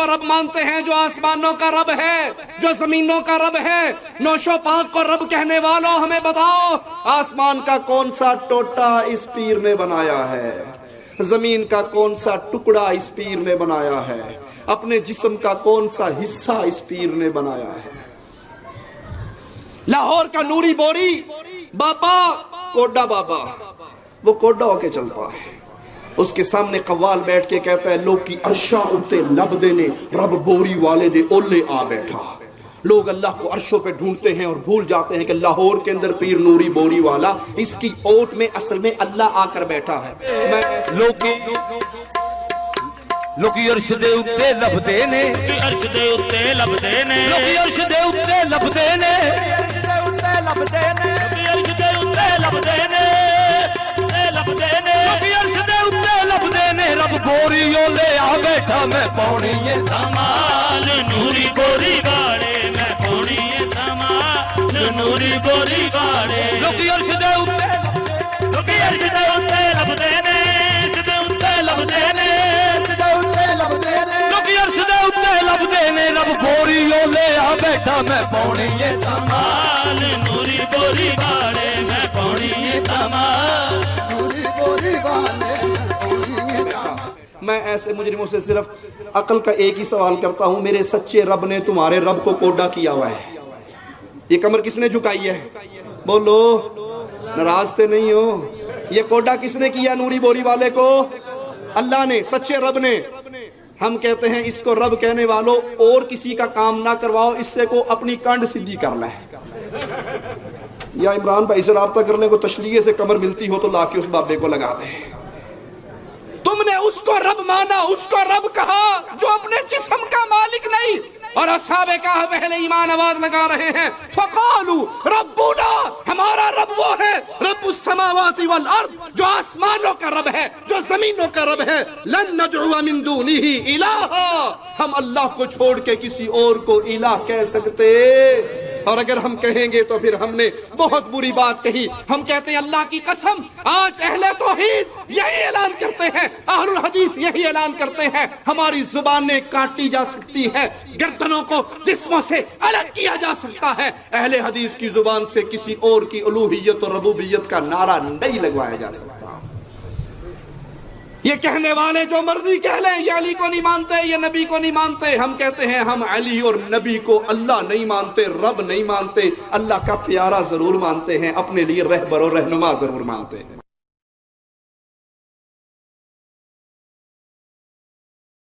کو رب مانتے ہیں جو آسمانوں کا رب ہے، جو زمینوں کا رب ہے۔ نوشو پاک کو رب کہنے والوں ہمیں بتاؤ، آسمان کا کون سا ٹوٹا اس پیر نے بنایا ہے؟ زمین کا کون سا ٹکڑا اس پیر نے بنایا ہے؟ اپنے جسم کا کون سا حصہ اس پیر نے بنایا ہے؟ لاہور کا نوری بوری بابا، کوڈا بابا، وہ کوڈا ہو کے چلتا ہے، اس کے سامنے قوال بیٹھ کے کہتا ہے لوگ کی عرشاں اتے لب دینے رب بوری والے دے اولے آ بیٹھا۔ لوگ اللہ کو عرشوں پہ ڈھونڈتے ہیں اور بھول جاتے ہیں کہ لاہور کے اندر پیر نوری بوری والا، اس کی اوٹ میں اصل میں اللہ آ کر بیٹھا ہے۔ لوکی عرش دے اتے لب دینے، عرش دے اتے لب دینے، لوکی عرش دے اتے لب دینے، لب دینے، لوکی عرش دے اتے لب دینے، لب دینے، لوکی عرش دے اتے لب دینے، رب بوری لے آ بیٹھا میں پاؤنی ہے دھمال نوری بوری واڑے، میں پاؤنی ہے دھمال نوری بوری واڑے، لوکی عرش دے اتے، لوکی عرش دے اتے لب دینے، دے اتے لب دینے، لوکی عرش دے اتے لب دینے، رب بوری لے آ بیٹھا میں پاؤنی ہے دھمال نوری بوری واڑے، میں پاؤنی ہے دھمال نوری بوری واڑے۔ میں ایسے مجرموں سے صرف عقل کا ایک ہی سوال کرتا ہوں، میرے سچے رب نے تمہارے رب کو کوڈا کیا ہوا ہے، یہ کمر کس نے جھکائی ہے؟ بولو، ناراض تے نہیں ہو؟ یہ کوڈا کس نے کیا نوری بوری والے کو؟ اللہ نے، سچے رب نے۔ ہم کہتے ہیں اس کو رب کہنے والوں اور کسی کا کام نہ کرواؤ، اس سے کو اپنی کانڈ سدھی کر لے، یا عمران بھائی سے رابطہ کرنے کو تشلیے سے کمر ملتی ہو تو لا کے اس بابے کو لگا دے۔ تم نے اس کو رب مانا، اس کو رب کہا جو اپنے جسم کا مالک نہیں، اور اصحاب کہف اہل ایمان آواز لگا رہے ہیں فقالوا ربنا، ہمارا رب وہ ہے رب السماوات والارض، جو آسمانوں کا رب ہے، جو زمینوں کا رب ہے، لن ندعو من دونه الہا، ہم اللہ کو چھوڑ کے کسی اور کو الہ کہہ سکتے؟ اور اگر ہم کہیں گے تو پھر ہم نے بہت بری بات کہی۔ ہم کہتے ہیں اللہ کی قسم، آج اہل توحید یہی اعلان کرتے ہیں، اہل الحدیث یہی اعلان کرتے ہیں، ہماری زبانیں کاٹی جا سکتی ہیں، گردنوں کو جسموں سے الگ کیا جا سکتا ہے، اہل حدیث کی زبان سے کسی اور کی الوہیت اور ربوبیت کا نعرہ نہیں لگوایا جا سکتا۔ یہ کہنے والے جو مرضی کہہ لیں، یہ علی کو نہیں مانتے، یہ نبی کو نہیں مانتے، ہم کہتے ہیں ہم علی اور نبی کو اللہ نہیں مانتے، رب نہیں مانتے، اللہ کا پیارا ضرور مانتے ہیں، اپنے لیے رہبر و رہنما ضرور مانتے ہیں۔